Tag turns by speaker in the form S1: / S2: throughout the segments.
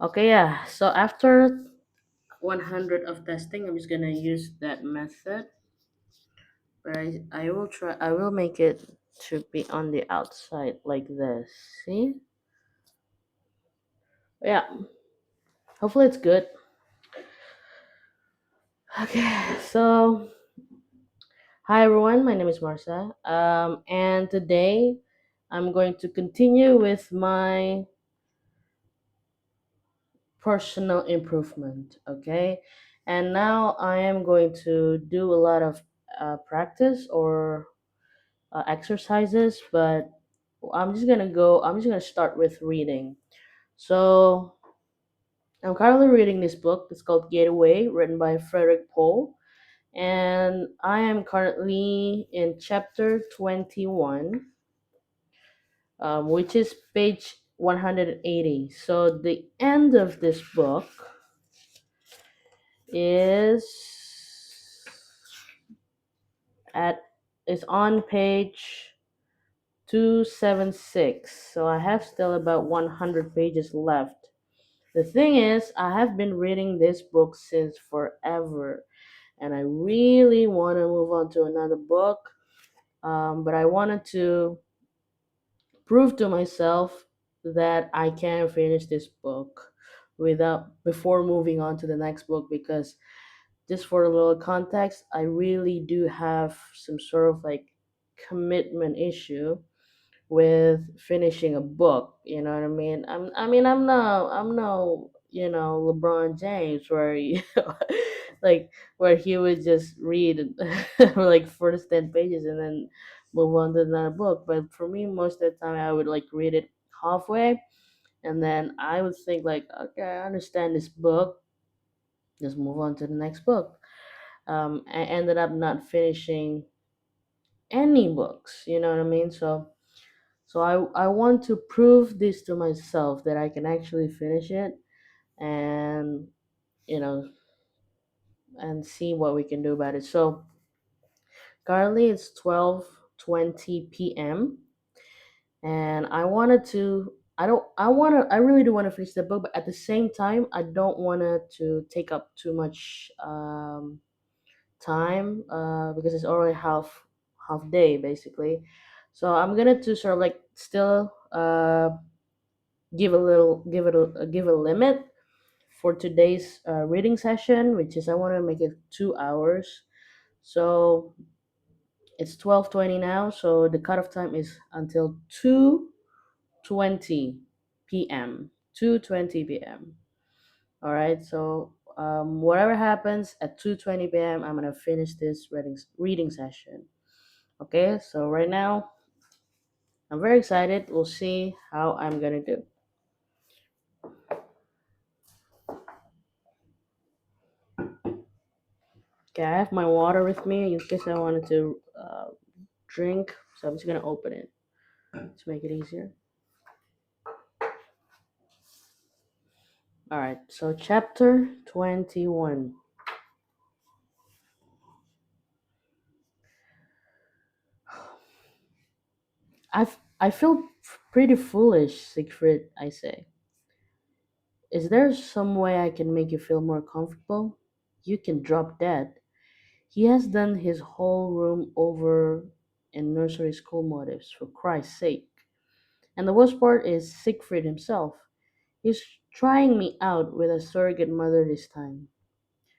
S1: Okay, yeah. So after 100 of testing, I'm just gonna use that method. But I will try. I will make it to be on the outside like this. See? Yeah. Hopefully it's good. Okay. So hi everyone. My name is Marsa. And today I'm going to continue with my personal improvement. Okay. And now I am going to do a lot of practice or exercises, but I'm just gonna start with reading. So I'm currently reading this book. It's called Getaway, written by Frederick Pohl, and I am currently in chapter 21, which is page 180. So the end of this book is at is on page 276. So I have still about 100 pages left. The thing is, I have been reading this book since forever, and I really want to move on to another book. But I wanted to prove to myself that I can finish this book without before moving on to the next book, because just for a little context, I really do have some sort of like commitment issue with finishing a book. You know what I mean? I'm no LeBron James where like where he would just read like first 10 pages and then move on to another book. But for me, most of the time, I would like read it halfway, and then I would think like, okay, I understand this book. Just move on to the next book. I ended up not finishing any books. You know what I mean? So I want to prove this to myself that I can actually finish it, and you know and see what we can do about it. So currently it's 12:20 p.m. and I really do want to finish the book, but at the same time I don't want it to take up too much time, because it's already half day basically. So I'm gonna to sort of like still give a limit for today's reading session, which is I want to make it 2 hours. So it's 12:20 now, so the cutoff time is until 2:20 p.m. 2:20 p.m. All right, so whatever happens at 2:20 p.m., I'm gonna finish this reading session. Okay, so right now I'm very excited. We'll see how I'm gonna do. Okay, I have my water with me in case I wanted to drink, so I'm just gonna open it to make it easier. All right, so chapter 21. I feel pretty foolish, Siegfried, I say. Is there some way I can make you feel more comfortable? You can drop dead. He has done his whole room over in nursery school motifs, for Christ's sake. And the worst part is Siegfried himself. He's trying me out with a surrogate mother this time.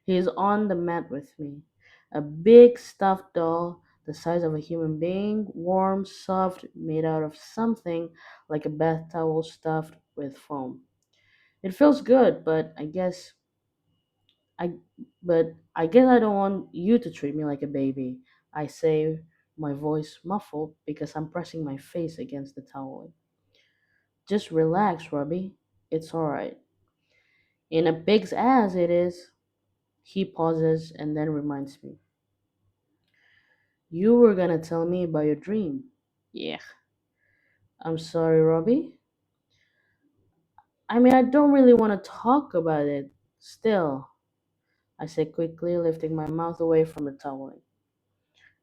S1: He is on the mat with me. A big stuffed doll, the size of a human being, warm, soft, made out of something like a bath towel stuffed with foam. It feels good, I I guess I don't want you to treat me like a baby. I say, my voice muffled because I'm pressing my face against the towel. Just relax, Robbie. It's alright. In a pig's ass it is. He pauses and then reminds me. You were gonna tell me about your dream. Yeah. I'm sorry, Robbie. I don't really want to talk about it. Still, I say quickly, lifting my mouth away from the towel.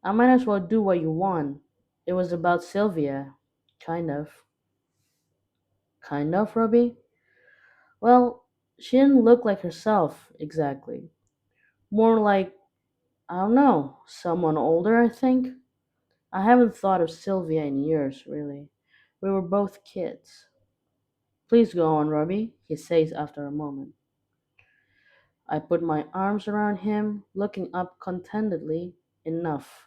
S1: I might as well do what you want. It was about Sylvia. Kind of. Kind of, Robbie? Well, She didn't look like herself exactly. More like, I don't know, someone older, I think. I haven't thought of Sylvia in years, really. We were both kids. Please go on, Robbie, he says after a moment. I put my arms around him, enough,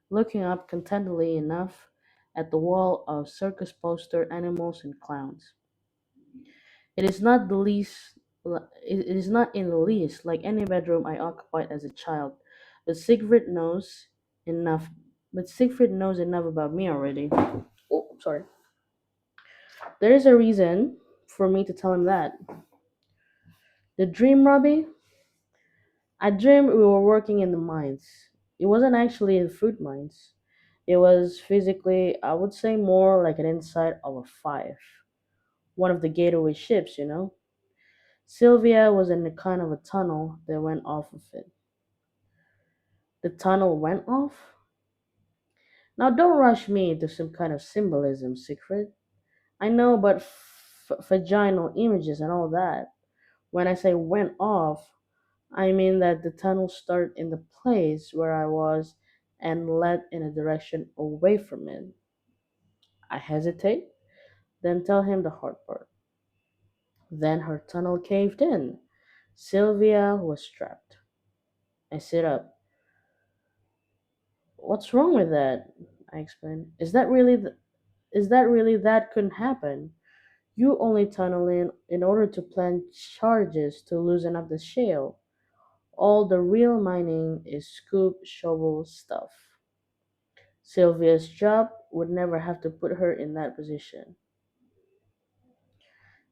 S1: looking up contentedly enough at the wall of circus poster animals and clowns. It is not the least it is not in the least like any bedroom I occupied as a child, but Siegfried knows enough but Siegfried knows enough about me already. Oh, sorry. There is a reason for me to tell him that. The dream, Robbie? I dreamed we were working in the mines. It wasn't actually in fruit mines. It was physically, I would say, more like an inside of a five. One of the gateway ships, you know? Sylvia was in a kind of a tunnel that went off of it. The tunnel went off? Now don't rush me into some kind of symbolism, Siegfried. I know about vaginal images and all that. When I say went off, I mean that the tunnel started in the place where I was and led in a direction away from it. I hesitate, then tell him the hard part. Then her tunnel caved in. Sylvia was trapped. I sit up. What's wrong with that? I explain. Is that really that couldn't happen? You only tunnel in order to plant charges to loosen up the shale. All the real mining is scoop shovel stuff. Sylvia's job would never have to put her in that position.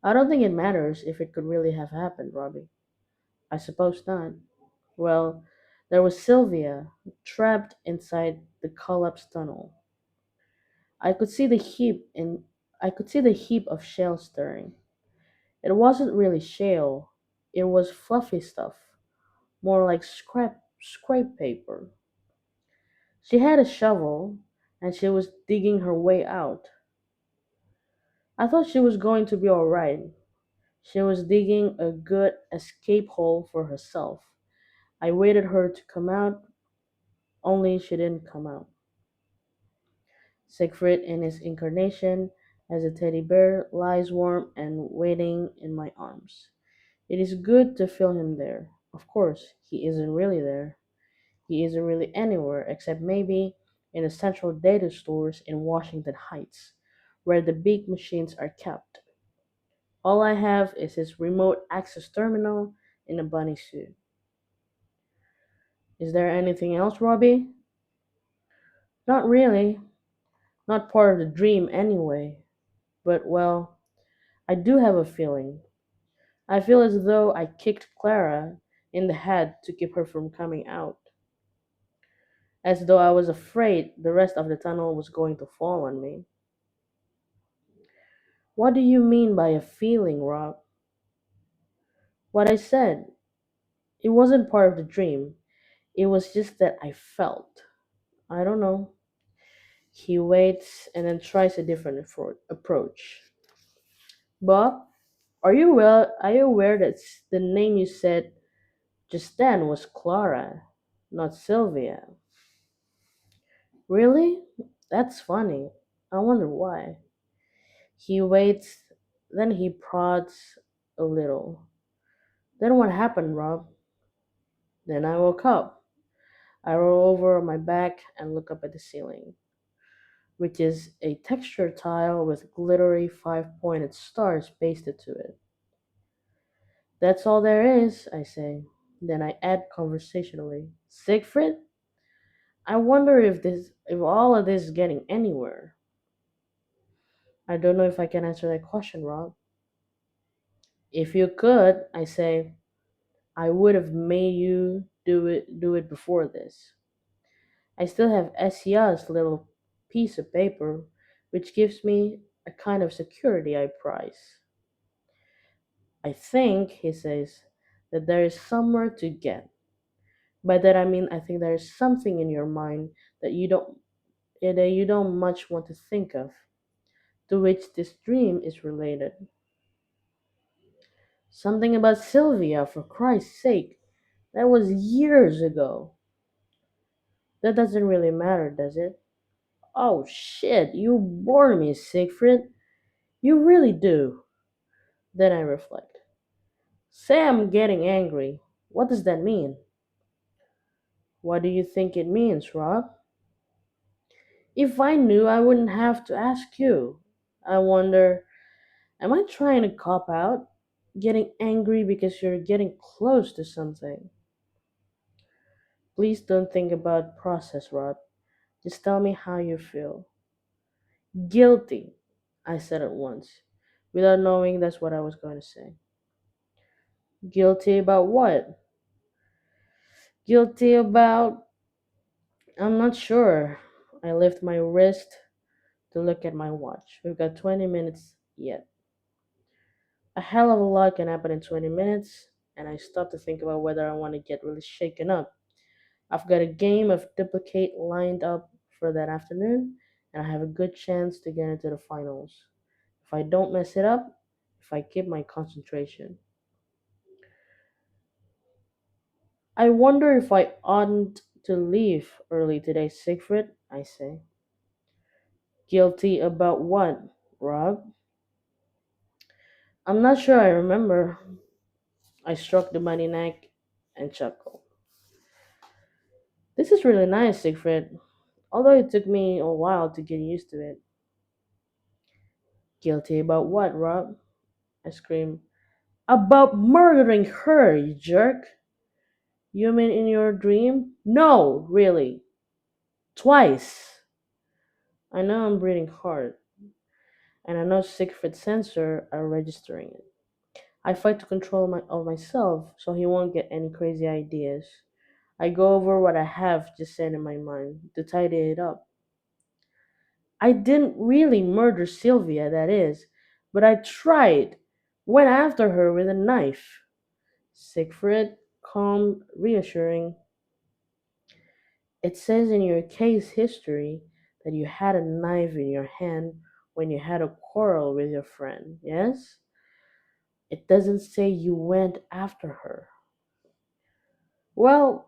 S1: I don't think it matters if it could really have happened, Robbie. I suppose not. Well, there was Sylvia, trapped inside the collapsed tunnel. I could see the heap in I could see the heap of shale stirring. It wasn't really shale. It was fluffy stuff, more like scrape paper. She had a shovel and she was digging her way out. I thought she was going to be all right. She was digging a good escape hole for herself. I waited her to come out, only she didn't come out. Siegfried, in his incarnation as a teddy bear, lies warm and waiting in my arms. It is good to feel him there. Of course, he isn't really there. He isn't really anywhere except maybe in the central data stores in Washington Heights, where the big machines are kept. All I have is his remote access terminal in a bunny suit. Is there anything else, Robbie? Not really. Not part of the dream, anyway. But, well, I do have a feeling. I feel as though I kicked Clara in the head to keep her from coming out. As though I was afraid the rest of the tunnel was going to fall on me. What do you mean by a feeling, Rob? What I said. It wasn't part of the dream. It was just that I felt. I don't know. He waits and then tries a different approach. Bob, are you aware that the name you said just then was Clara, not Sylvia? Really? That's funny. I wonder why. He waits, then he prods a little. Then what happened, Rob? Then I woke up. I roll over on my back and look up at the ceiling, which is a textured tile with glittery five-pointed stars pasted to it. That's all there is, I say. Then I add conversationally, Siegfried, I wonder if all of this is getting anywhere. I don't know if I can answer that question, Rob. If you could, I say, I would have made you do it before this. I still have Esia's little piece of paper, which gives me a kind of security I prize. I think, he says, that there is somewhere to get. By that I mean I think there is something in your mind that you don't much want to think of, to which this dream is related. Something about Sylvia, for Christ's sake. That was years ago. That doesn't really matter, does it? Oh shit, you bore me, Siegfried. You really do. Then I reflect. Say I'm getting angry. What does that mean? What do you think it means, Rob? If I knew, I wouldn't have to ask you. I wonder, am I trying to cop out? Getting angry because you're getting close to something? Please don't think about process, Rob. Just tell me how you feel. Guilty, I said at once, without knowing that's what I was going to say. Guilty about what? Guilty about. I'm not sure. I lift my wrist to look at my watch. We've got 20 minutes yet. A hell of a lot can happen in 20 minutes, and I stop to think about whether I want to get really shaken up. I've got a game of duplicate lined up for that afternoon, and I have a good chance to get into the finals. If I don't mess it up, if I keep my concentration. I wonder if I oughtn't to leave early today, Siegfried, I say. Guilty about what, Rob? I'm not sure I remember. I struck the bunny neck and chuckled. This is really nice, Siegfried, although it took me a while to get used to it. Guilty about what, Rob? I screamed. About murdering her, you jerk! You mean in your dream? No, really. Twice. I know I'm breathing hard, and I know Siegfried's sensor are registering it. I fight to control myself so he won't get any crazy ideas. I go over what I have just said in my mind to tidy it up. I didn't really murder Sylvia, that is, but I tried. Went after her with a knife. Siegfried, calm, reassuring. It says in your case history that you had a knife in your hand when you had a quarrel with your friend, yes? It doesn't say you went after her. Well,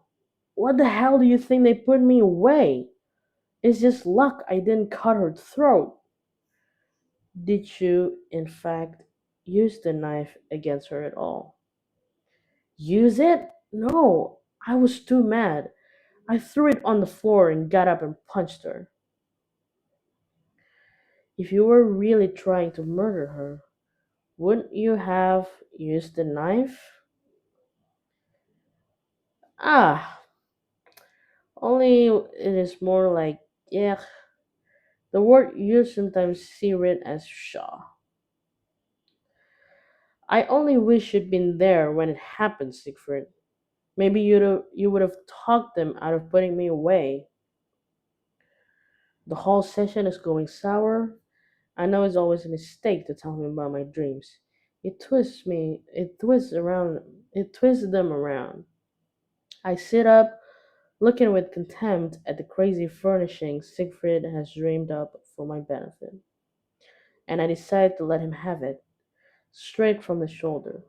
S1: what the hell do you think they put me away? It's just luck I didn't cut her throat. Did you, in fact, use the knife against her at all? Use it? No, I was too mad. I threw it on the floor and got up and punched her. If you were really trying to murder her, wouldn't you have used the knife? Ah, only it is more like, yeah, the word you sometimes see it as Shaw. I only wish you'd been there when it happened, Siegfried. Maybe you would have talked them out of putting me away. The whole session is going sour. I know it's always a mistake to tell him about my dreams. It twists them around. I sit up, looking with contempt at the crazy furnishings Siegfried has dreamed up for my benefit, and I decide to let him have it, straight from the shoulder.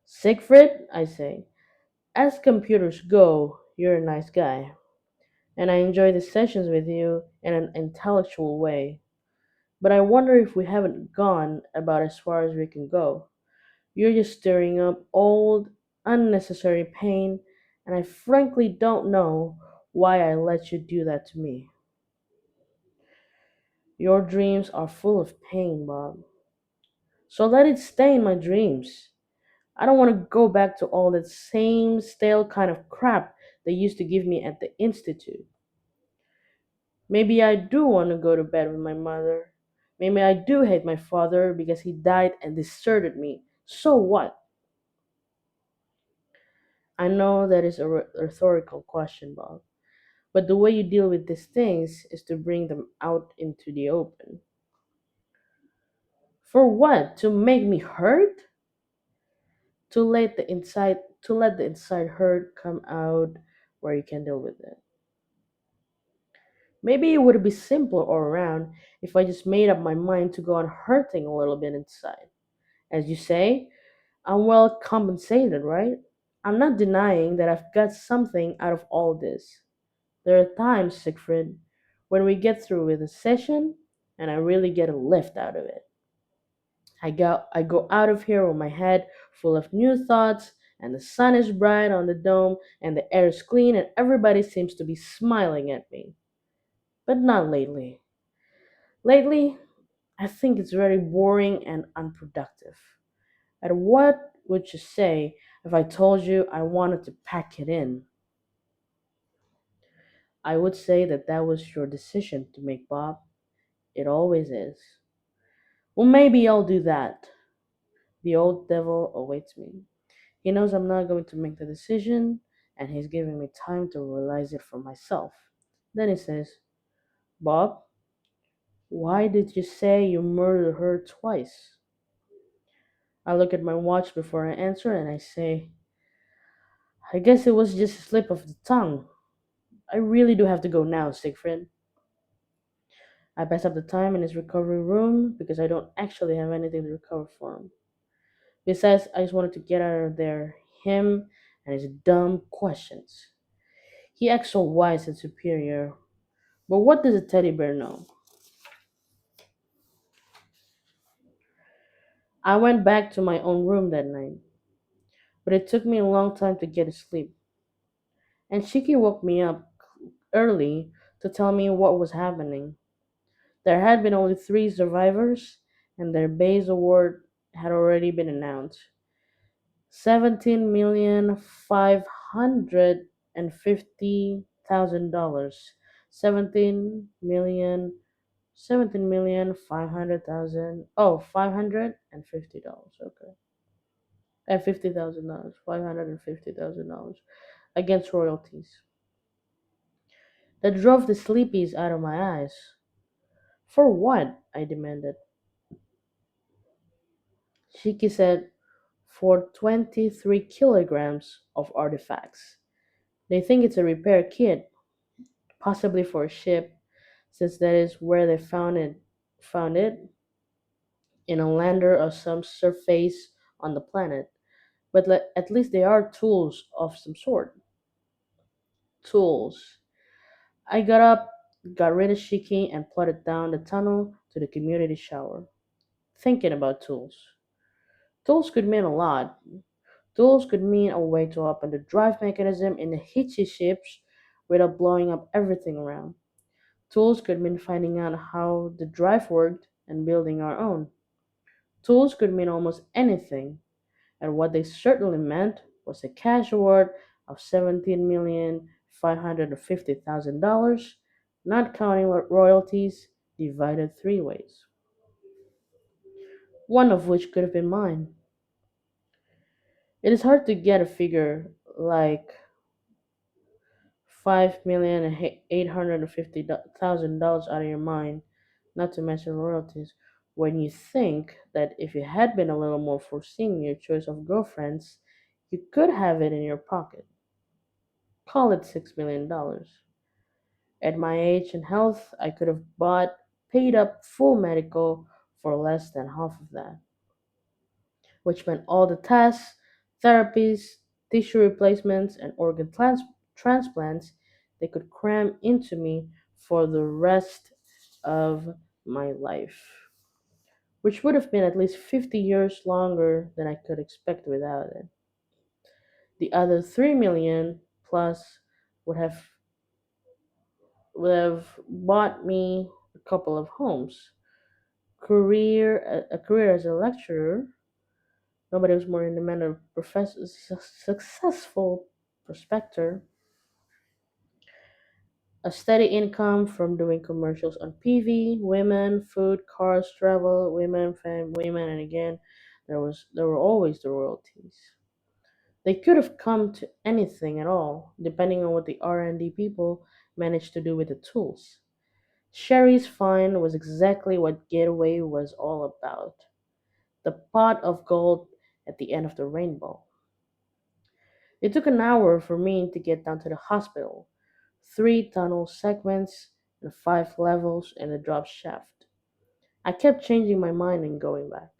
S1: Siegfried, I say, as computers go, you're a nice guy, and I enjoy the sessions with you in an intellectual way. But I wonder if we haven't gone about as far as we can go. You're just stirring up old, unnecessary pain, and I frankly don't know why I let you do that to me. Your dreams are full of pain, Bob. So let it stay in my dreams. I don't want to go back to all that same stale kind of crap they used to give me at the Institute. Maybe I do want to go to bed with my mother. Maybe I do hate my father because he died and deserted me. So what? I know that is a rhetorical question, Bob, but the way you deal with these things is to bring them out into the open. For what? To make me hurt? To let the inside hurt come out where you can deal with it. Maybe it would be simpler all around if I just made up my mind to go on hurting a little bit inside. As you say, I'm well compensated, right? I'm not denying that I've got something out of all this. There are times, Siegfried, when we get through with a session and I really get a lift out of it. I go out of here with my head full of new thoughts, and the sun is bright on the dome, and the air is clean, and everybody seems to be smiling at me. But not lately. Lately, I think it's very boring and unproductive. And what would you say if I told you I wanted to pack it in? I would say that that was your decision to make, Bob. It always is. Well, maybe I'll do that. The old devil awaits me. He knows I'm not going to make the decision, and he's giving me time to realize it for myself. Then he says, Bob, why did you say you murdered her twice? I look at my watch before I answer, and I say, I guess it was just a slip of the tongue. I really do have to go now, Siegfried. I pass up the time in his recovery room because I don't actually have anything to recover from. Besides, I just wanted to get out of there, him and his dumb questions. He acts so wise and superior, but what does a teddy bear know? I went back to my own room that night, but it took me a long time to get to sleep. And Shiki woke me up early to tell me what was happening. There had been only three survivors, and their base award had already been announced. 17,550,000 dollars. 17,500,000. Oh, $550. Okay. And $50,000. $550,000 against royalties. That drove the sleepies out of my eyes. For what? I demanded. Shiki said, for 23 kilograms of artifacts. They think it's a repair kit, possibly for a ship, since that is where they found it in a lander of some surface on the planet. But at least they are tools of some sort. Tools. I got up, got rid of Shiki, and plodded down the tunnel to the community shower, thinking about tools. Tools could mean a lot. Tools could mean a way to open the drive mechanism in the Hitchy ships without blowing up everything around. Tools could mean finding out how the drive worked and building our own. Tools could mean almost anything, and what they certainly meant was a cash award of $17,550,000, not counting royalties, divided three ways, one of which could have been mine. It is hard to get a figure like $5,850,000 out of your mind, not to mention royalties, when you think that if you had been a little more foreseeing in your choice of girlfriends, you could have it in your pocket. Call it $6 million. At my age and health, I could have paid up full medical for less than half of that, which meant all the tests, therapies, tissue replacements, and organ transplants they could cram into me for the rest of my life, which would have been at least 50 years longer than I could expect without it. The other 3 million plus would have bought me a couple of homes, a career as a lecturer. Nobody was more in demand of successful prospector, a steady income from doing commercials on PV, women, food, cars, travel, women, fame, women, and again, there were always the royalties. They could have come to anything at all, depending on what the R&D people managed to do with the tools. Sherry's find was exactly what Getaway was all about. The pot of gold at the end of the rainbow. It took an hour for me to get down to the hospital. Three tunnel segments and five levels in the drop shaft. I kept changing my mind and going back.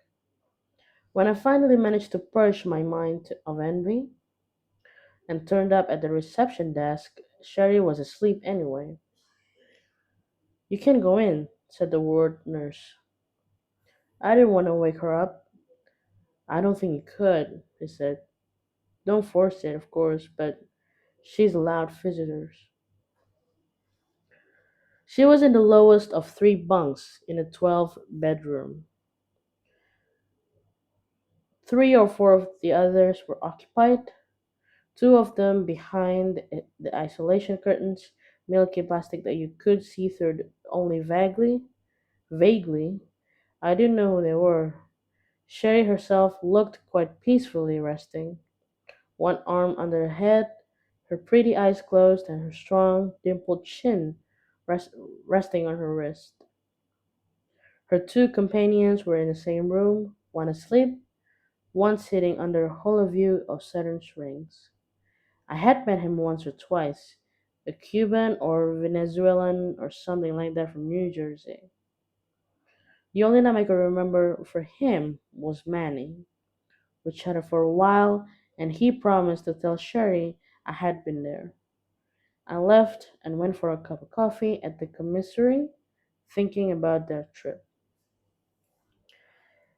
S1: When I finally managed to purge my mind of envy and turned up at the reception desk, Sherry was asleep anyway. You can go in, said the ward nurse. I didn't want to wake her up. I don't think you could, he said. Don't force it, of course, but she's allowed visitors. She was in the lowest of three bunks in a 12 bedroom. Three or four of the others were occupied, two of them behind the isolation curtains, milky plastic that you could see through only vaguely. Vaguely. I didn't know who they were. Sherry herself looked quite peacefully resting, one arm under her head, her pretty eyes closed, and her strong, dimpled chin rest- resting on her wrist. Her two companions were in the same room, one asleep, one sitting under a hollow view of Saturn's rings. I had met him once or twice, a Cuban or Venezuelan or something like that from New Jersey. The only name I could remember for him was Manny. We chatted for a while, and he promised to tell Sherry I had been there. I left and went for a cup of coffee at the commissary, thinking about that trip.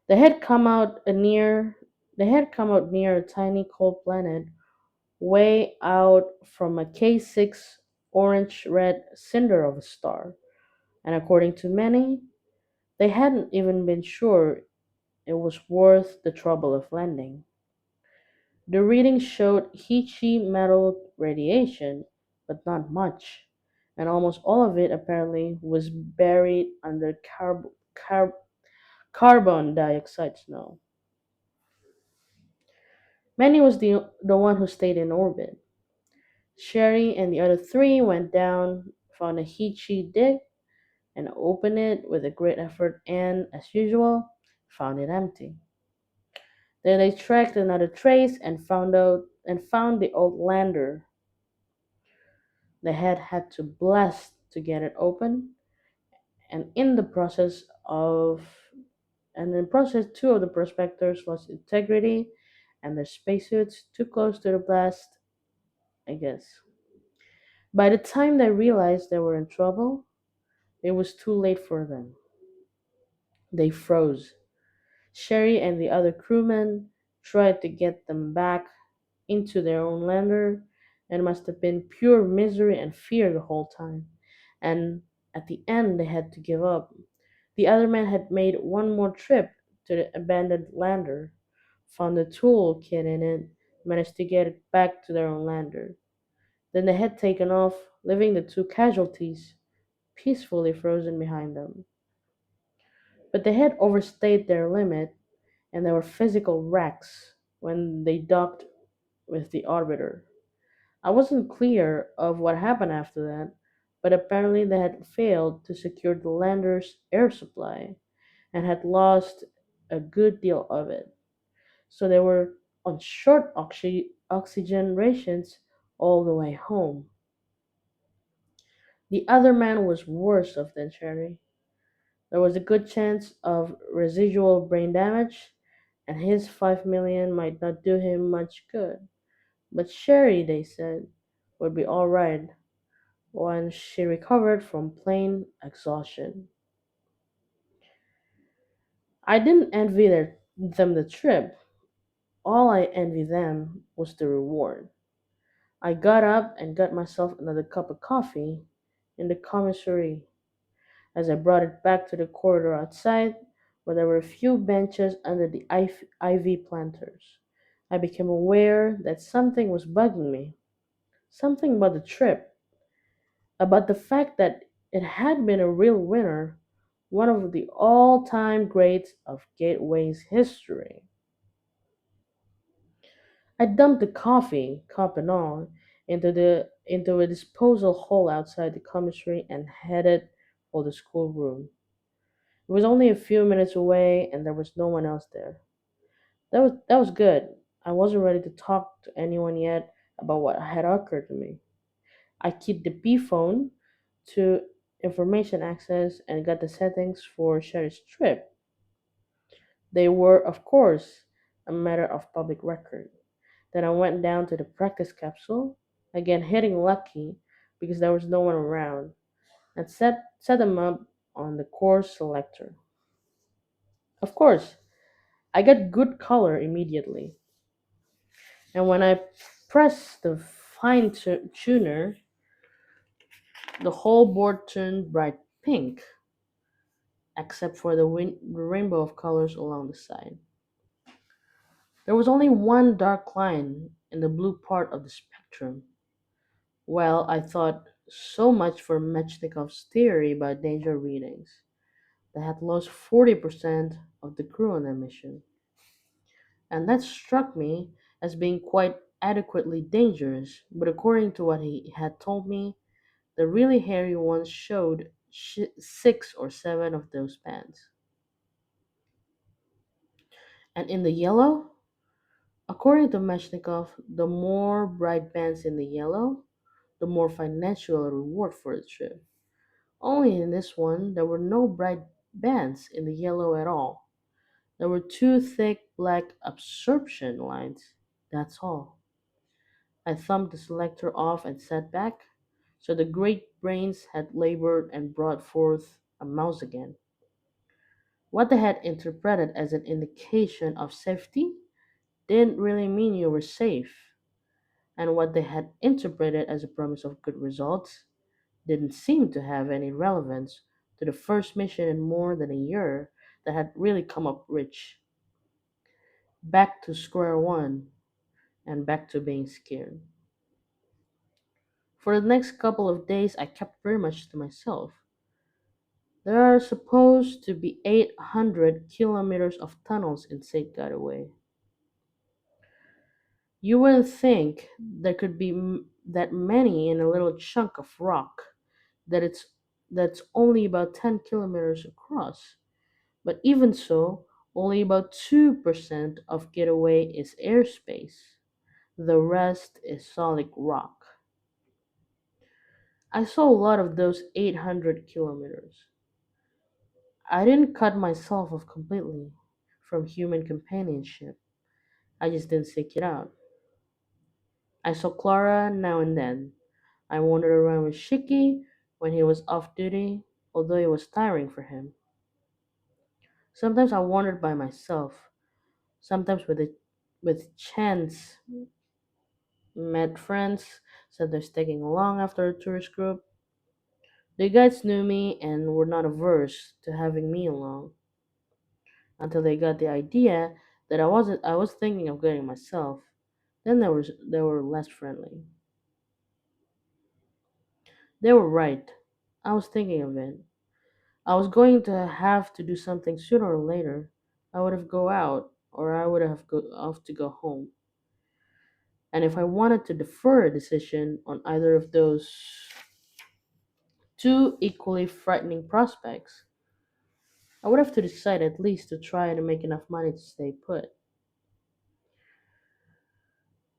S1: They had come out a near they had come out near a tiny cold planet way out from a K6 orange red cinder of a star, and according to many, they hadn't even been sure it was worth the trouble of landing. The reading showed Heechee metal radiation, but not much, and almost all of it apparently was buried under carbon dioxide snow. Manny was the one who stayed in orbit. Sherry and the other three went down, found a Heechee dig, and opened it with a great effort and, as usual, found it empty. Then they tracked another trace and found the old lander. They had had to blast to get it open, and in the process two of the prospectors lost integrity and their spacesuits too close to the blast, I guess. By the time they realized they were in trouble, it was too late for them. They froze. Sherry and the other crewmen tried to get them back into their own lander, and it must have been pure misery and fear the whole time. And at the end, they had to give up. The other men had made one more trip to the abandoned lander, found the tool kit in it, managed to get it back to their own lander. Then they had taken off, leaving the two casualties peacefully frozen behind them. But they had overstayed their limit, and they were physical wrecks when they docked with the orbiter. I wasn't clear of what happened after that, but apparently they had failed to secure the lander's air supply and had lost a good deal of it. So they were on short oxygen rations all the way home. The other man was worse off than Cherry. There was a good chance of residual brain damage, and his 5 million might not do him much good. But Sherry, they said, would be all right once she recovered from plain exhaustion. I didn't envy them the trip. All I envied them was the reward. I got up and got myself another cup of coffee in the commissary. As I brought it back to the corridor outside, where there were a few benches under the ivy planters, I became aware that something was bugging me. Something about the trip, about the fact that it had been a real winner, one of the all time greats of Gateway's history. I dumped the coffee, cup and all, into a disposal hole outside the commissary and headed for the schoolroom. It was only a few minutes away and there was no one else there. That was good. I wasn't ready to talk to anyone yet about what had occurred to me. I keyed the B phone to information access and got the settings for Sherry's trip. They were, of course, a matter of public record. Then I went down to the practice capsule, again hitting lucky because there was no one around, and set them up on the course selector. Of course, I got good color immediately, and when I pressed the tuner, the whole board turned bright pink, except for the rainbow of colors along the side. There was only one dark line in the blue part of the spectrum. Well, I thought, so much for Mechnikov's theory about danger readings. They had lost 40% of the crew on their mission, and that struck me as being quite adequately dangerous. But according to what he had told me, the really hairy ones showed 6 or 7 of those bands. And in the yellow, according to Meshnikov, the more bright bands in the yellow, the more financial reward for the trip. Only in this one, there were no bright bands in the yellow at all. There were two thick black absorption lines. That's all. I thumbed the selector off and sat back, so the great brains had labored and brought forth a mouse again. What they had interpreted as an indication of safety didn't really mean you were safe, and what they had interpreted as a promise of good results didn't seem to have any relevance to the first mission in more than a year that had really come up rich. Back to square one, and back to being scared. For the next couple of days, I kept very much to myself. There are supposed to be 800 kilometers of tunnels in St. Gateway. You wouldn't think there could be that many in a little chunk of rock that that's only about 10 kilometers across. But even so, only about 2% of Getaway is airspace. The rest is solid rock. I saw a lot of those 800 kilometers. I didn't cut myself off completely from human companionship. I just didn't seek it out. I saw Clara now and then. I wandered around with Shiki when he was off duty, although it was tiring for him. Sometimes I wandered by myself, sometimes with chance met friends, sometimes tagging along after a tourist group. The guides knew me and were not averse to having me along, until they got the idea that I was thinking of going myself. Then they were less friendly. They were right. I was thinking of it. I was going to have to do something sooner or later. I would have go out, or I would have go off to go home. And if I wanted to defer a decision on either of those two equally frightening prospects, I would have to decide at least to try to make enough money to stay put.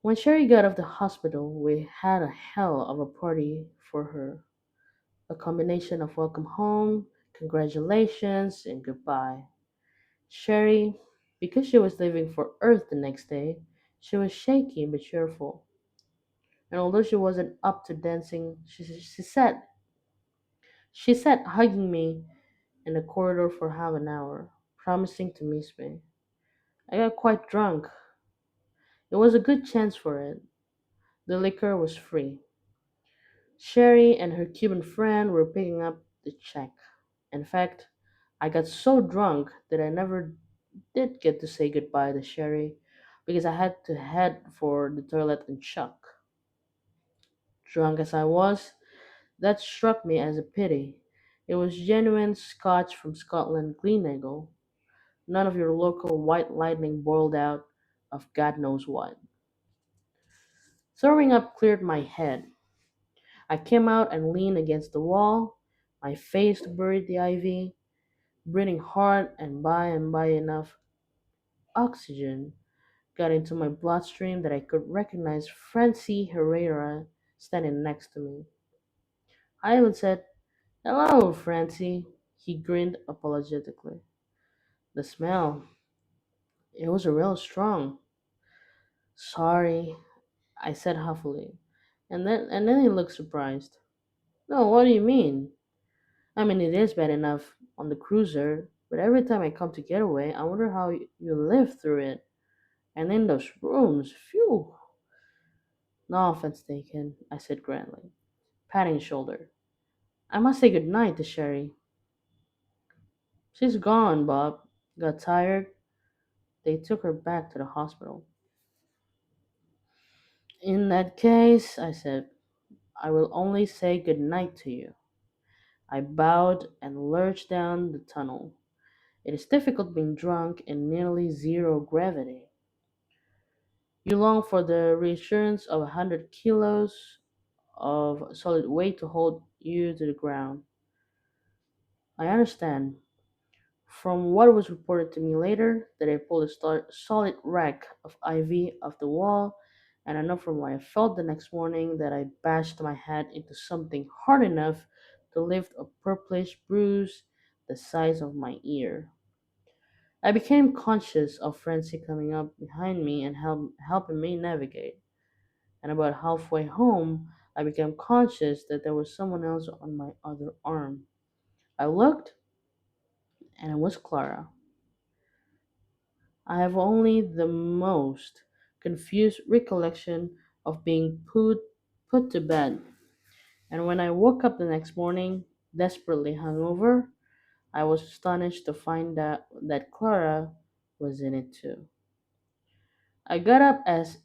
S1: When Sherry got off the hospital, we had a hell of a party for her. A combination of welcome home, congratulations, and goodbye. Sherry, because she was leaving for Earth the next day, she was shaky but cheerful. And although she wasn't up to dancing, she sat hugging me in the corridor for half an hour, promising to miss me. I got quite drunk. It was a good chance for it. The liquor was free. Sherry and her Cuban friend were picking up the check. In fact, I got so drunk that I never did get to say goodbye to Sherry because I had to head for the toilet and Chuck. Drunk as I was, that struck me as a pity. It was genuine Scotch from Scotland Glenagle, none of your local white lightning boiled out of God knows what. Throwing up cleared my head. I came out and leaned against the wall, my face buried the ivy, breathing hard, and by enough oxygen got into my bloodstream that I could recognize Francie Herrera standing next to me. I even said, "Hello, Francie." He grinned apologetically. The smell. It was a real strong. Sorry, I said huffily. And then he looked surprised. No, what do you mean? I mean, it is bad enough on the cruiser, but every time I come to Getaway, I wonder how you live through it. And in those rooms, phew. No offense taken, I said grandly, patting his shoulder. I must say good night to Sherry. She's gone, Bob. Got tired. They took her back to the hospital. In that case, I said, I will only say good night to you. I bowed and lurched down the tunnel. It is difficult being drunk in nearly zero gravity. You long for the reassurance of 100 kilos of solid weight to hold you to the ground. I understand. From what was reported to me later, that I pulled a solid rack of ivy off the wall, and I know from what I felt the next morning that I bashed my head into something hard enough to lift a purplish bruise the size of my ear. I became conscious of Francie coming up behind me and helping me navigate. And about halfway home, I became conscious that there was someone else on my other arm. I looked, and it was Clara. I have only the most confused recollection of being put to bed, and when I woke up the next morning, desperately hungover, I was astonished to find that Clara was in it too. I got up as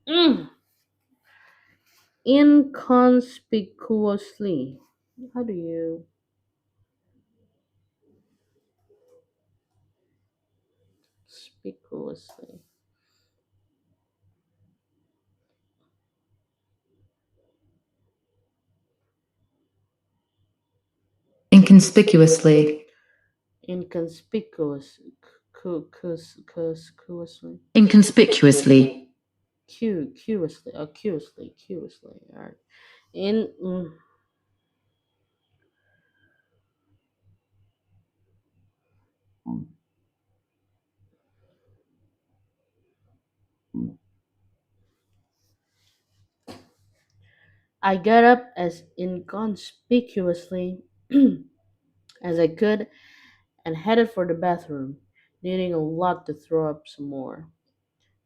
S1: mm, inconspicuously. How do you conspicuously?
S2: inconspicuously,
S1: Inconspicuous, conspicuously.
S2: inconspicuously,
S1: Curiously. All right. In I got up as inconspicuously as I could and headed for the bathroom, needing a lot to throw up some more.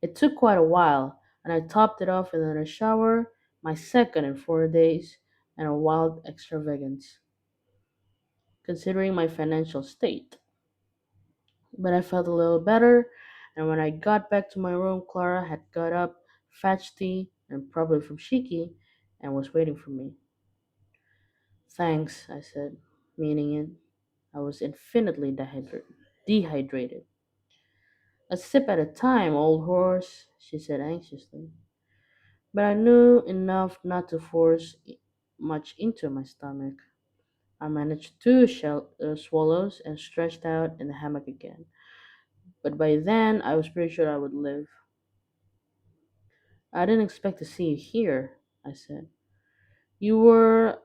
S1: It took quite a while, and I topped it off with another shower, my second in 4 days, and a wild extravagance, considering my financial state. But I felt a little better, and when I got back to my room, Clara had got up, fetched tea, and probably from Shiki, and was waiting for me. Thanks, I said, meaning it. I was infinitely dehydrated. A sip at a time, old horse, she said anxiously. But I knew enough not to force much into my stomach. I managed two swallows and stretched out in the hammock again. But by then, I was pretty sure I would live. I didn't expect to see you here, I said. You were,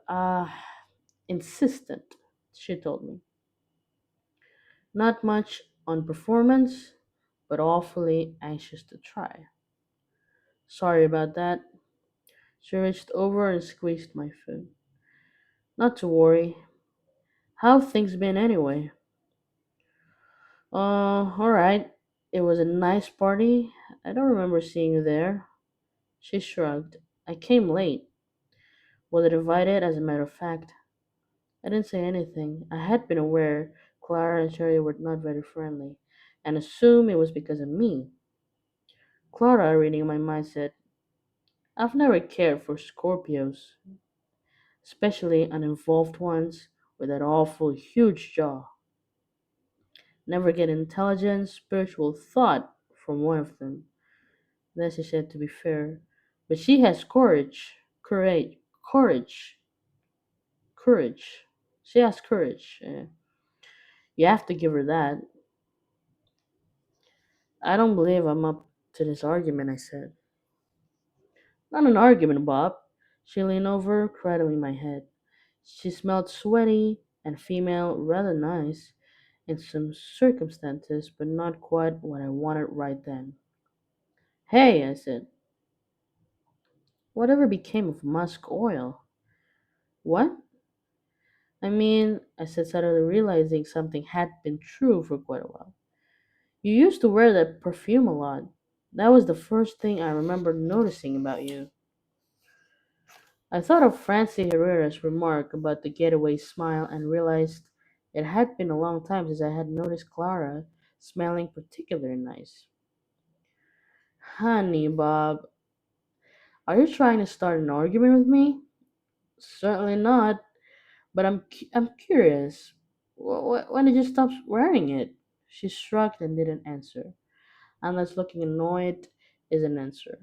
S1: insistent, she told me. Not much on performance, but awfully anxious to try. Sorry about that. She reached over and squeezed my foot. Not to worry. How things been anyway? Alright. It was a nice party. I don't remember seeing you there. She shrugged. I came late. Was invited, as a matter of fact. I didn't say anything. I had been aware Clara and Sherry were not very friendly, and assumed it was because of me. Clara, reading my mind, said, I've never cared for Scorpios, especially uninvolved ones with that awful huge jaw. Never get intelligent, spiritual thought from one of them. Then she said, to be fair, but she has courage, courage. She has courage. You have to give her that. I don't believe I'm up to this argument, I said. Not an argument, Bob. She leaned over, cradling my head. She smelled sweaty and female, rather nice, in some circumstances, but not quite what I wanted right then. Hey, I said, whatever became of musk oil? What? I mean, I said, suddenly realizing something had been true for quite a while. You used to wear that perfume a lot. That was the first thing I remember noticing about you. I thought of Francie Herrera's remark about the getaway smile and realized it had been a long time since I had noticed Clara smelling particularly nice. Honey, Bob, are you trying to start an argument with me? Certainly not, but I'm curious. When did you stop wearing it? She shrugged and didn't answer, unless looking annoyed is an answer.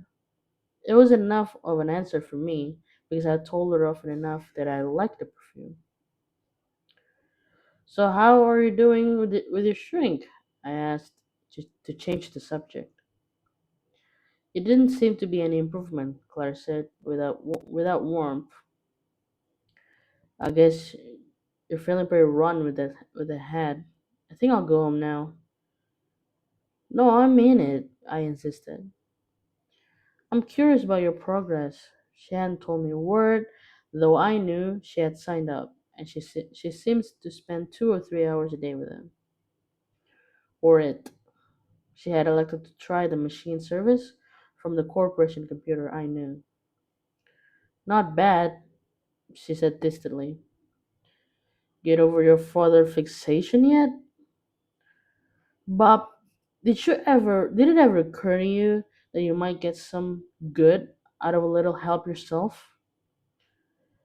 S1: It was enough of an answer for me because I told her often enough that I liked the perfume. So how are you doing with your shrink? I asked to change the subject. It didn't seem to be any improvement, Claire said without warmth. I guess you're feeling pretty run with the head. I think I'll go home now. No, I mean it, I insisted. I'm curious about your progress. She hadn't told me a word, though I knew she had signed up, and she seems to spend 2 or 3 hours a day with him. Or it. She had elected to try the machine service from the corporation computer I knew. Not bad, she said distantly. Get over your father fixation yet? Bob, did it ever occur to you that you might get some good out of a little help yourself?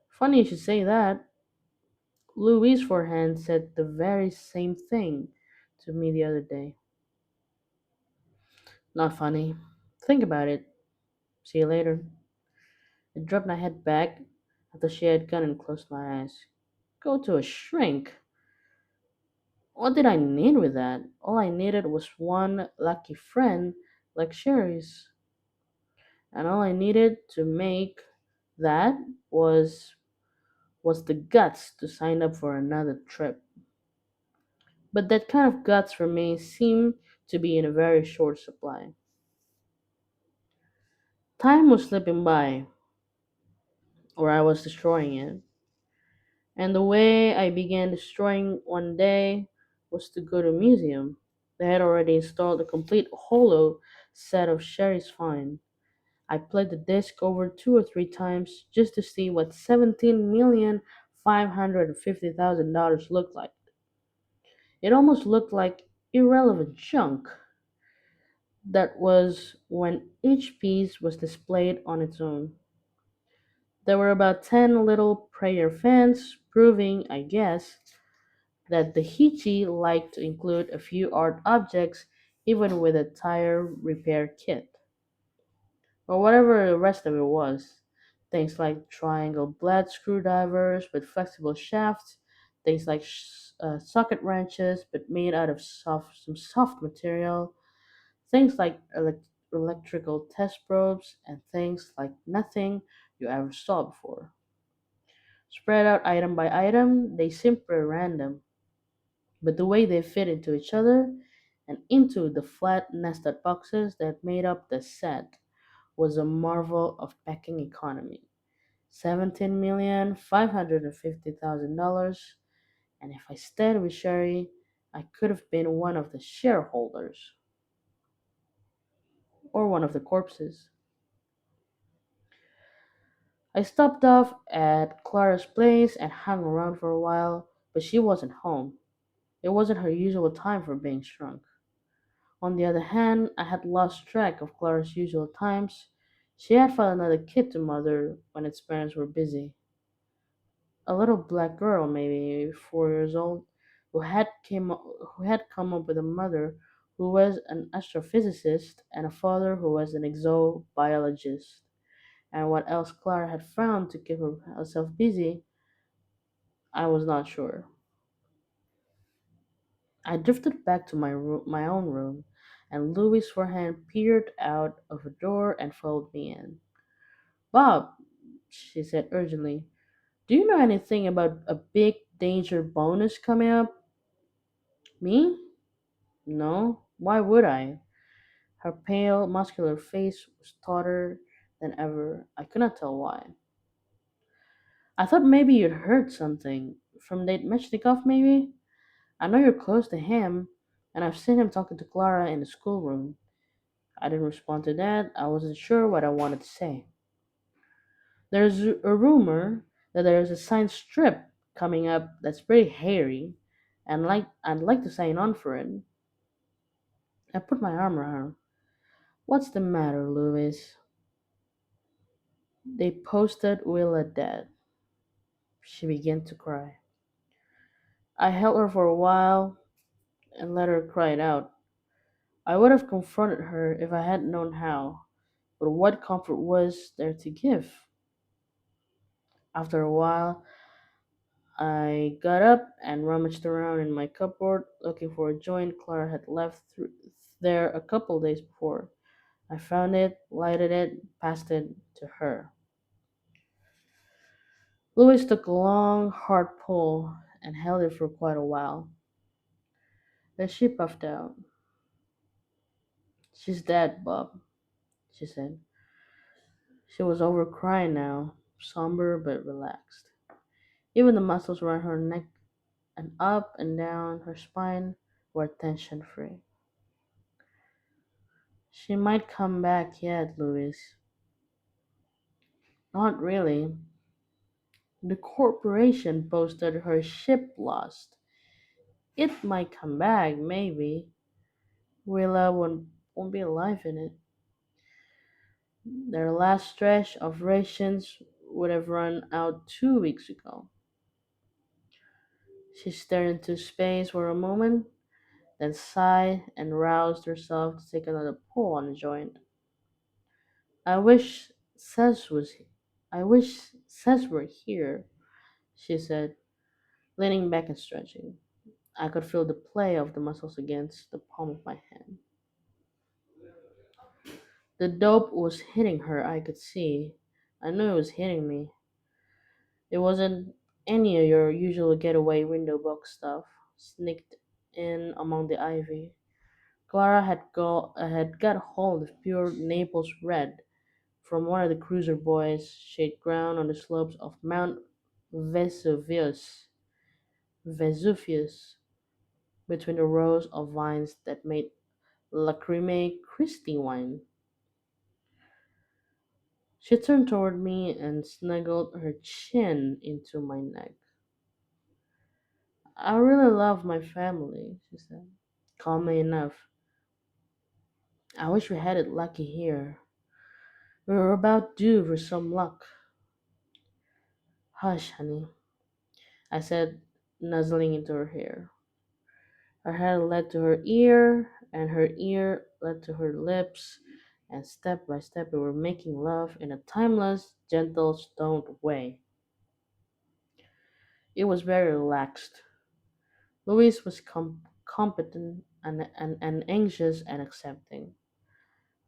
S1: Funny you should say that. Louise Forehand said the very same thing to me the other day. Not funny. Think about it. See you later. I dropped my head back after she had gone and closed my eyes. Go to a shrink? What did I need with that? All I needed was one lucky friend like Sherry's. And all I needed to make that was the guts to sign up for another trip. But that kind of guts for me seemed to be in a very short supply. Time was slipping by, or I was destroying it. And the way I began destroying one day was to go to a museum. They had already installed a complete holo set of Sherry's Fine. I played the disc over 2 or 3 times just to see what $17,550,000 looked like. It almost looked like irrelevant junk. That was when each piece was displayed on its own. There were about 10 little prayer fans, proving, I guess, that the Hichi liked to include a few art objects even with a tire repair kit. Or whatever the rest of it was. Things like triangle blade screwdrivers with flexible shafts, things like socket wrenches but made out of some soft material, things like electrical test probes, and things like nothing you ever saw before. Spread out item by item, they seemed pretty random, but the way they fit into each other and into the flat nested boxes that made up the set was a marvel of packing economy. $17,550,000, and if I stayed with Sherry, I could have been one of the shareholders or one of the corpses. I stopped off at Clara's place and hung around for a while, but she wasn't home. It wasn't her usual time for being shrunk. On the other hand, I had lost track of Clara's usual times. She had found another kid to mother when its parents were busy. A little black girl, maybe 4 years old, who had come up with a mother who was an astrophysicist and a father who was an exobiologist. And what else Clara had found to keep herself busy, I was not sure. I drifted back to my own room, and Louis forehand peered out of a door and followed me in. Bob, she said urgently, do you know anything about a big danger bonus coming up? Me? No. Why would I? Her pale, muscular face was tauter than ever. I could not tell why. I thought maybe you'd heard something. From Date Mechnikov, maybe? I know you're close to him, and I've seen him talking to Clara in the schoolroom. I didn't respond to that. I wasn't sure what I wanted to say. There's a rumor that there's a science strip coming up that's pretty hairy, and I'd like to sign on for it. I put my arm around her. What's the matter, Louis? They posted Willa dead. She began to cry. I held her for a while and let her cry it out. I would have confronted her if I had known how, but what comfort was there to give? After a while, I got up and rummaged around in my cupboard looking for a joint Clara had there a couple days before. I found it, lighted it, passed it to her. Louis took a long, hard pull and held it for quite a while. Then she puffed out. She's dead, Bob, she said. She was over crying now, somber but relaxed. Even the muscles around her neck and up and down her spine were tension free. She might come back yet, Louis. Not really. The corporation posted her ship lost. It might come back, maybe. Willa won't be alive in it. Their last stretch of rations would have run out 2 weeks ago. She stared into space for a moment, then sighed and roused herself to take another pull on the joint. I wish Sess was I wish Sess were here, she said, leaning back and stretching. I could feel the play of the muscles against the palm of my hand. The dope was hitting her, I could see. I knew it was hitting me. It wasn't any of your usual getaway window box stuff, sneaked in among the ivy. Clara had got hold of pure Naples red from one of the cruiser boys she'd ground on the slopes of Mount Vesuvius, Vesuvius, between the rows of vines that made Lacrimae Christi wine. She turned toward me and snuggled her chin into my neck. I really love my family, she said, calmly enough. I wish we had it lucky here. We were about due for some luck. Hush, honey, I said, nuzzling into her hair. Her head led to her ear, and her ear led to her lips, and step by step we were making love in a timeless, gentle, stoned way. It was very relaxed. Louise was competent and anxious and accepting.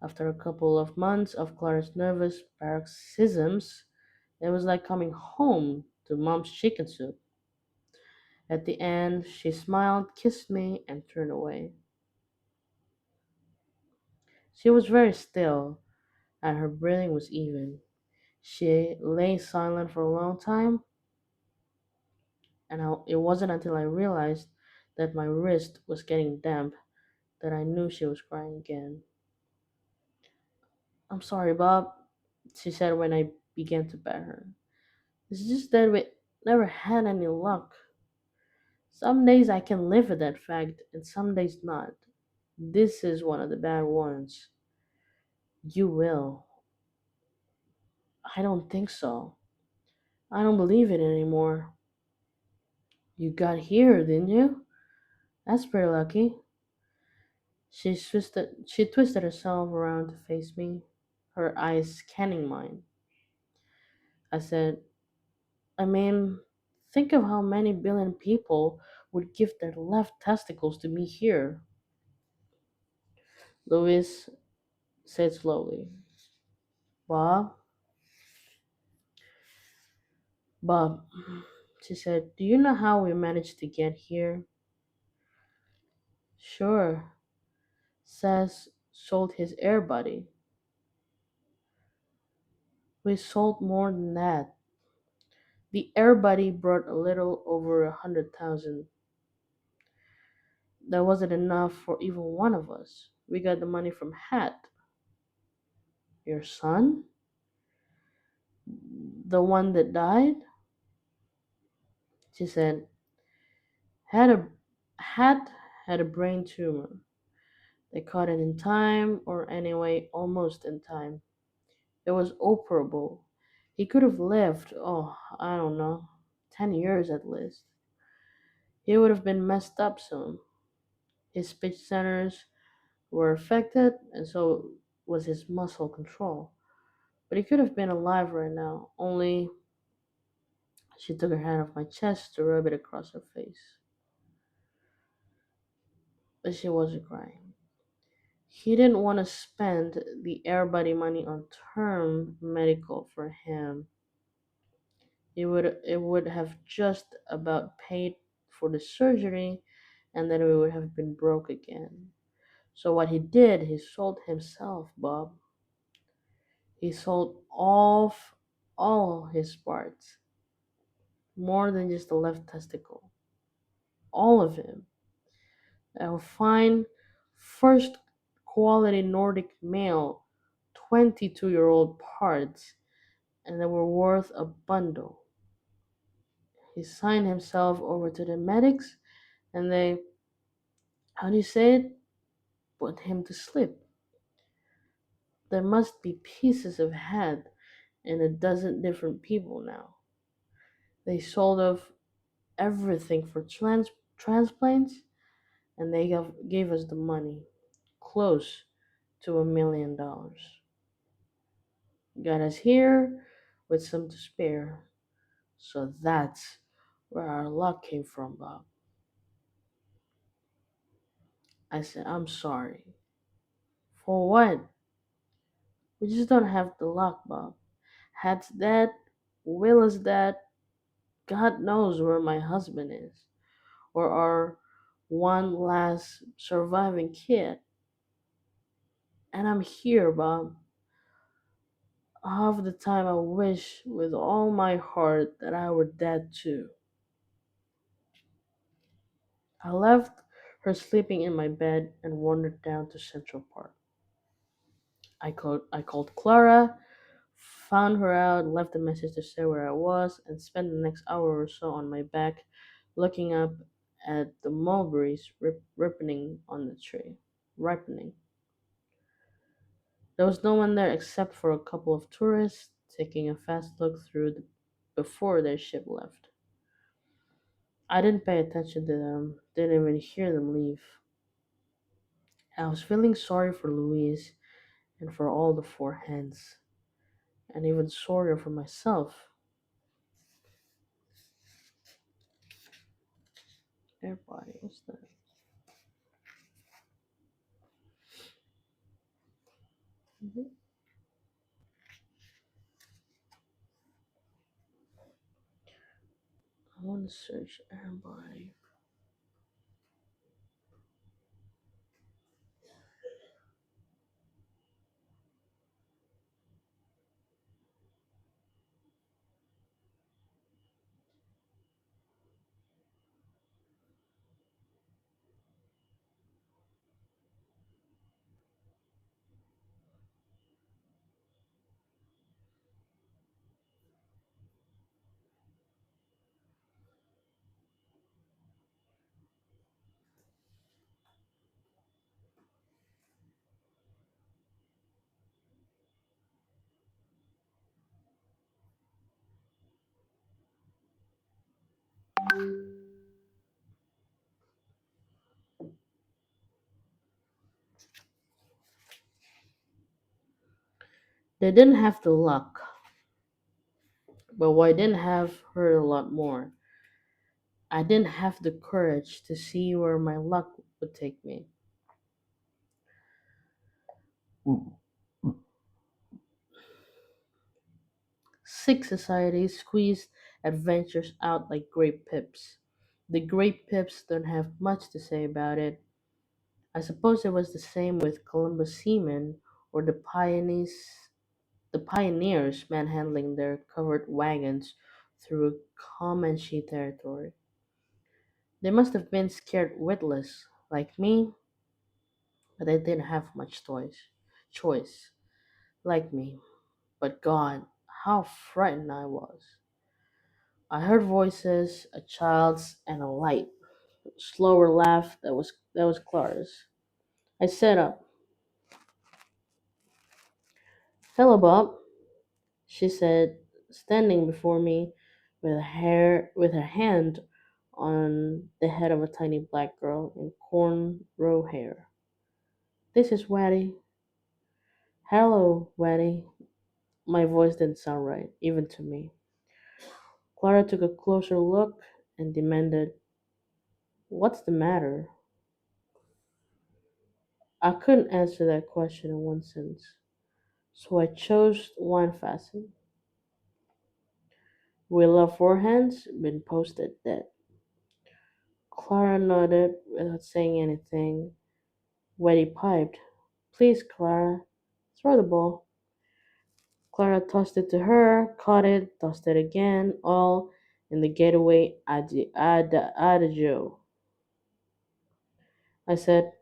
S1: After a couple of months of Clara's nervous paroxysms, it was like coming home to Mom's chicken soup. At the end, she smiled, kissed me, and turned away. She was very still, and her breathing was even. She lay silent for a long time, and it wasn't until I realized that my wrist was getting damp that I knew she was crying again. I'm sorry, Bob, she said when I began to pet her. It's just that we never had any luck. Some days I can live with that fact, and some days not. This is one of the bad ones. You will. I don't think so. I don't believe it anymore. You got here, didn't you? That's pretty lucky. She twisted herself around to face me, her eyes scanning mine. I said, I mean, think of how many billion people would give their left testicles to be here. Louis said slowly. Bob, Bob, she said, do you know how we managed to get here? Sure, Sass sold his air buddy. We sold more than that. The air buddy brought a little over 100,000. That wasn't enough for even one of us. We got the money from Hat. Your son? The one that died? She said, had a Hat had a brain tumor. They caught it in time, or anyway, almost in time. It was operable. He could have lived, oh, I don't know, 10 years at least. He would have been messed up soon. His speech centers were affected, and so was his muscle control. But he could have been alive right now, only she took her hand off my chest to rub it across her face. But she wasn't crying. He didn't want to spend the airbuddy money on term medical for him. It would have just about paid for the surgery, and then we would have been broke again. So what he did, he sold himself, Bob. He sold all his parts, more than just the left testicle, all of him. A fine, first quality Nordic male, 22-year-old parts, and they were worth a bundle. He signed himself over to the medics, and they, how do you say it? Put him to sleep. There must be pieces of head in a dozen different people now. They sold off everything for transplants, and they gave us the money, close to $1 million. Got us here with some to spare. So that's where our luck came from, Bob. I said, I'm sorry. For what? We just don't have the luck, Bob. Hat's dead, Will is dead, God knows where my husband is, or our one last surviving kid. And I'm here, Bob. Half the time I wish with all my heart that I were dead too. I left her sleeping in my bed and wandered down to Central Park. I called Clara, found her out, left a message to say where I was, and spent the next hour or so on my back looking up at the mulberries ripening on the tree. Ripening. There was no one there except for a couple of tourists taking a fast look through before their ship left. I didn't pay attention to them, didn't even hear them leave. I was feeling sorry for Louise and for all the four hens, and even sorrier for myself. Everybody, what's that? Mhm. I want to search everybody. They didn't have the luck, but what I didn't have hurt a lot more. I didn't have the courage to see where my luck would take me. Sick society squeezed adventures out like grape pips. The grape pips don't have much to say about it. I suppose it was the same with Columbus seamen or the pioneers manhandling their covered wagons through Comanche territory. They must have been scared witless, like me, but they didn't have much choice, like me. But God, how frightened I was. I heard voices, a child's and a light, slower laugh that was Clara's. I sat up. Hello, Bob, she said, standing before me with her hand on the head of a tiny black girl in cornrow hair. This is Waddy. Hello, Waddy. My voice didn't sound right, even to me. Clara took a closer look and demanded, "What's the matter?" I couldn't answer that question in one sentence, so I chose one facet. Will of forehands been posted dead. Clara nodded without saying anything. Weddy piped, "Please, Clara, throw the ball." Clara tossed it to her, caught it, tossed it again, all in the getaway adagio. I said,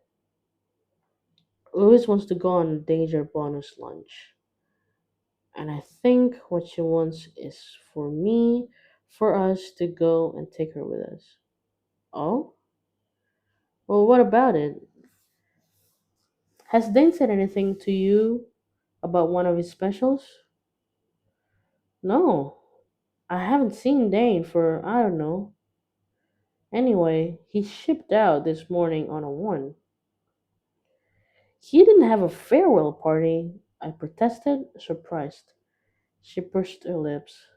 S1: "Louis wants to go on a danger bonus lunch. And I think what she wants is for us to go and take her with us." Oh? Well, what about it? Has Dane said anything to you about one of his specials? No. I haven't seen Dane for, I don't know. Anyway, he shipped out this morning on a one. He didn't have a farewell party, I protested, surprised. She pursed her lips.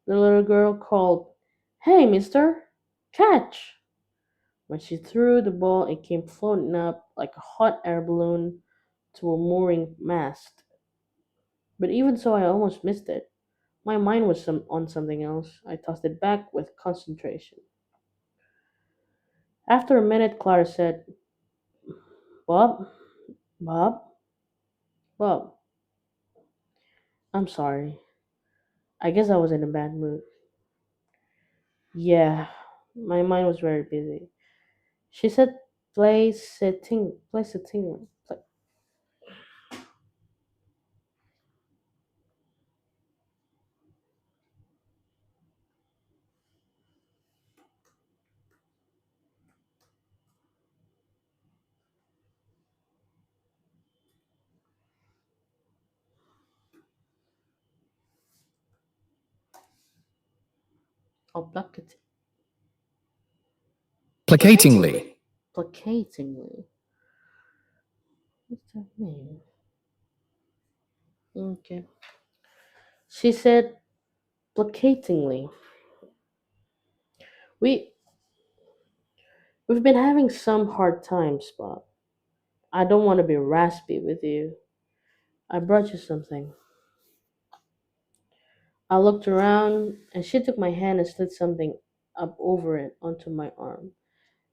S1: The little girl called, "Hey, mister! Catch!" When she threw the ball, it came floating up like a hot air balloon to a mooring mast. But even so, I almost missed it. My mind was on something else. I tossed it back with concentration. After a minute, Clara said, "Bob, Bob, Bob, I'm sorry. I guess I was in a bad mood." Yeah, my mind was very busy. She said, play. Oh,
S3: Placatingly.
S1: placatingly. What's that mean? Okay. She said, placatingly, we we've been having some hard times, Bob. I don't want to be raspy with you. I brought you something. I looked around, and she took my hand and slid something up over it onto my arm.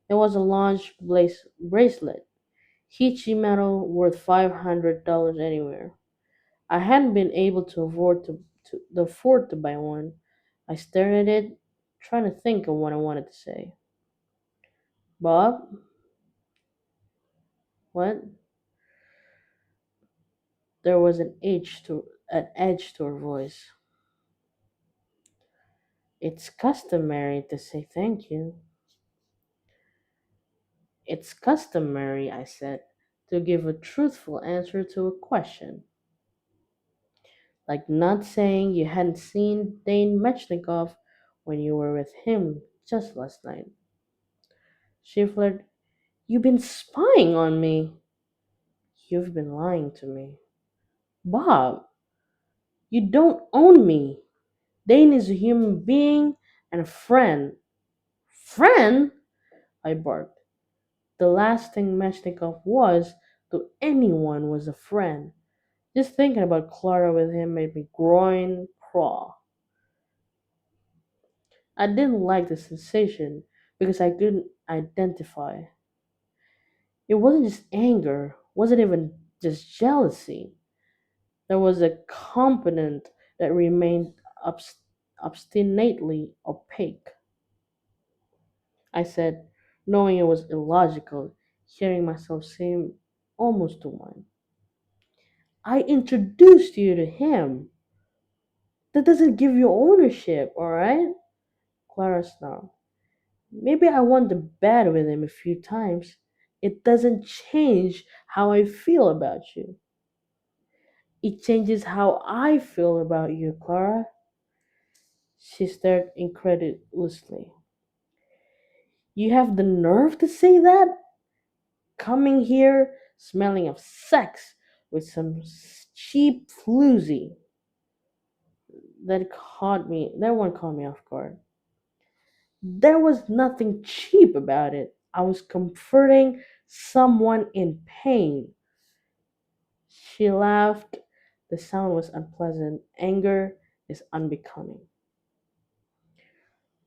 S1: It was a launch bracelet, Hichi metal worth $500 anywhere. I hadn't been able to afford to buy one. I stared at it, trying to think of what I wanted to say. "Bob, what?" There was an edge to her voice. "It's customary to say thank you." "It's customary," I said, "to give a truthful answer to a question. Like not saying you hadn't seen Dane Mechnikov when you were with him just last night." She flared, "You've been spying on me." "You've been lying to me." "Bob, you don't own me. Dane is a human being and a friend." "Friend?" I barked. The last thing Meshnikov was to anyone was a friend. Just thinking about Clara with him made me groin crawl. I didn't like the sensation because I couldn't identify. It wasn't just anger, wasn't even just jealousy. There was a component that remained obstinately opaque. I said, knowing it was illogical, hearing myself say almost to whine. I introduced you to him. That doesn't give you ownership, alright? Clara snarled. Maybe I won the bet with him a few times. It doesn't change how I feel about you. It changes how I feel about you, Clara. She stared incredulously. You have the nerve to say that? Coming here smelling of sex with some cheap floozy. That one caught me off guard. There was nothing cheap about it. I was comforting someone in pain. She laughed. The sound was unpleasant. Anger is unbecoming.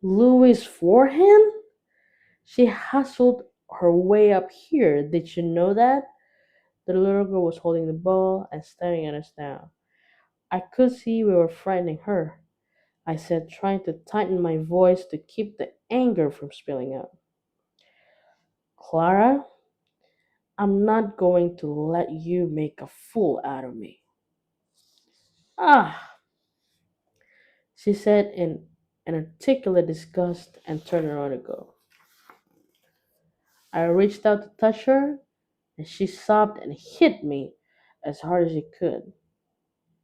S1: Louis Forehand? She hustled her way up here. Did you know that? The little girl was holding the ball and staring at us now. I could see we were frightening her. I said, trying to tighten my voice to keep the anger from spilling out. Clara, I'm not going to let you make a fool out of me. Ah, she said in an articulate disgust and turned around to go. I reached out to touch her, and she sobbed and hit me as hard as she could.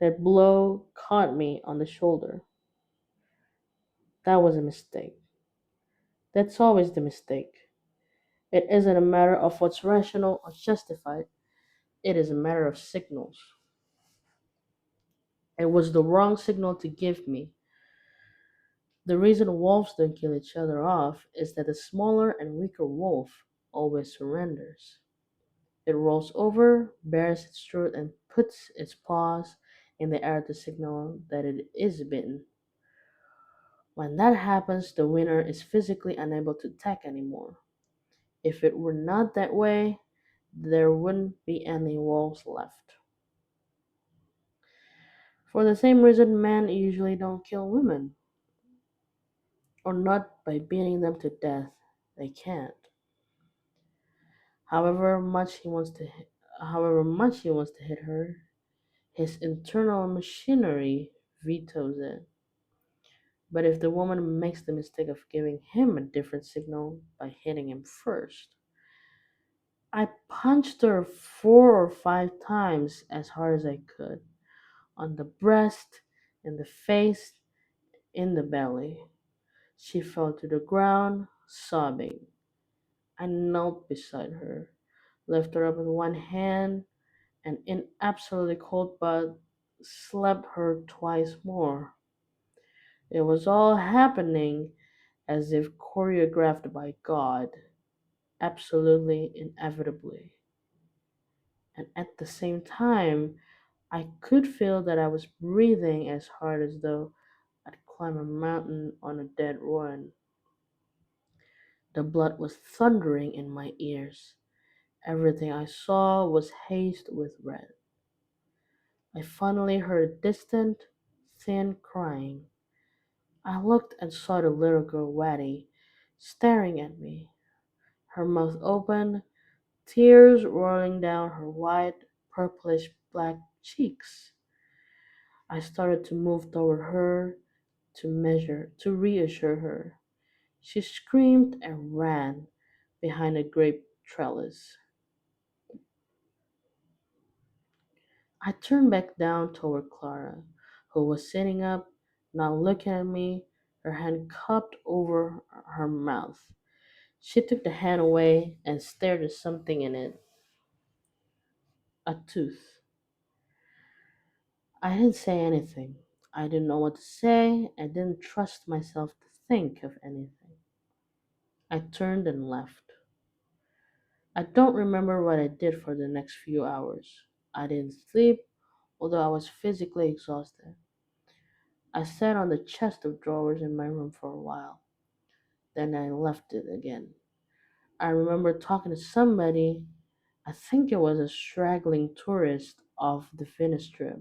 S1: That blow caught me on the shoulder. That was a mistake. That's always the mistake. It isn't a matter of what's rational or justified, it is a matter of signals. It was the wrong signal to give me. The reason wolves don't kill each other off is that the smaller and weaker wolf always surrenders. It rolls over, bares its throat, and puts its paws in the air to signal that it is bitten. When that happens, the winner is physically unable to attack anymore. If it were not that way, there wouldn't be any wolves left. For the same reason, men usually don't kill women, or not by beating them to death. They can't. However much he wants to, however much he wants to hit her, his internal machinery vetoes it. But if the woman makes the mistake of giving him a different signal by hitting him first, I punched her 4 or 5 times as hard as I could, on the breast, in the face, in the belly. She fell to the ground, sobbing. I knelt beside her, lifted her up with one hand, and in absolutely cold blood slapped her twice more. It was all happening as if choreographed by God, absolutely inevitably. And at the same time, I could feel that I was breathing as hard as though I'd climbed a mountain on a dead run. The blood was thundering in my ears. Everything I saw was hazed with red. I finally heard a distant, thin crying. I looked and saw the little girl Waddy staring at me, her mouth open, tears rolling down her white, purplish black cheeks. I started to move toward her to reassure her. She screamed and ran behind a grape trellis. I turned back down toward Clara, who was sitting up, now looking at me, her hand cupped over her mouth. She took the hand away and stared at something in it, a tooth. I didn't say anything. I didn't know what to say. I didn't trust myself to think of anything. I turned and left. I don't remember what I did for the next few hours. I didn't sleep, although I was physically exhausted. I sat on the chest of drawers in my room for a while. Then I left it again. I remember talking to somebody I think it was a straggling tourist off the Venice Strip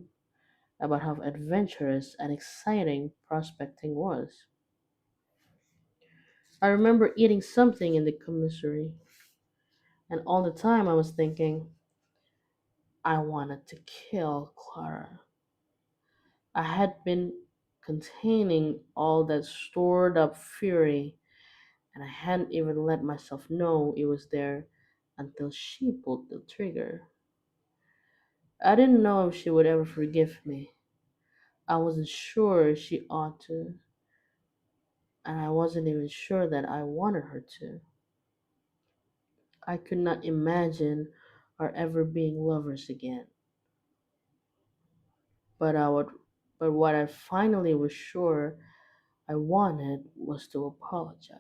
S1: about how adventurous and exciting prospecting was. I remember eating something in the commissary, and all the time I was thinking, I wanted to kill Clara. I had been containing all that stored up fury, and I hadn't even let myself know it was there until she pulled the trigger. I didn't know if she would ever forgive me. I wasn't sure she ought to, and I wasn't even sure that I wanted her to. I could not imagine our ever being lovers again. But I would but what I finally was sure I wanted was to apologize.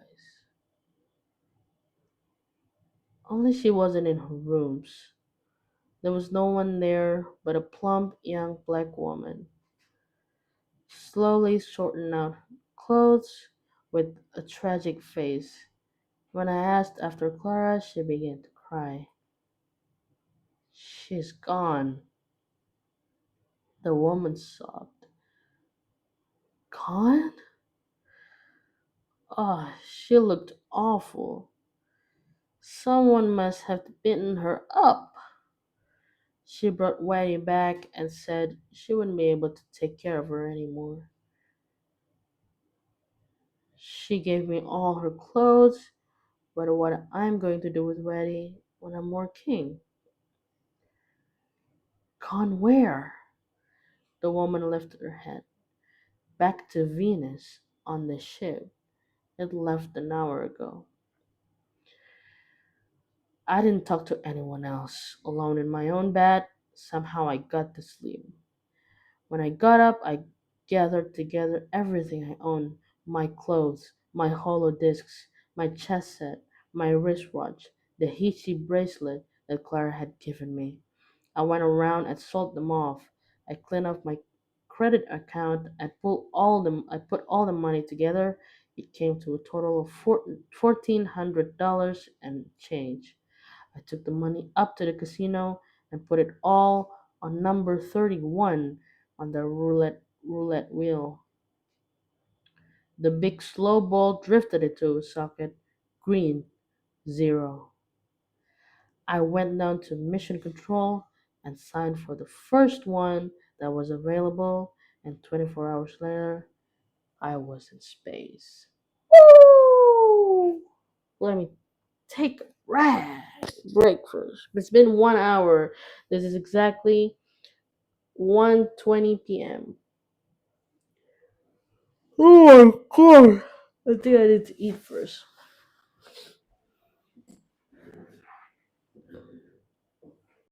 S1: Only she wasn't in her rooms. There was no one there but a plump young black woman, slowly sorting out clothes with a tragic face. When I asked after Clara, she began to cry. She's gone, the woman sobbed. Gone? Oh, she looked awful. Someone must have beaten her up. She brought Waddy back and said she wouldn't be able to take care of her anymore. She gave me all her clothes, but what I'm going to do with Waddy when I'm more king. Gone where? The woman lifted her head. Back to Venus on the ship. It left an hour ago. I didn't talk to anyone else. Alone in my own bed, somehow I got to sleep. When I got up, I gathered together everything I owned: my clothes, my hollow discs, my chess set, my wristwatch, the Hichi bracelet that Clara had given me. I went around and sold them off. I cleaned up my credit account and I put all the money together. It came to a total of $1,400 and change. I took the money up to the casino and put it all on number 31 on the roulette wheel. The big slow ball drifted into a socket. Green, zero. I went down to Mission Control and signed for the first one that was available, and 24 hours later, I was in space. Woo! Let me take a break first. It's been 1 hour. This is exactly 1:20 p.m. Oh my god! I think I need to eat first.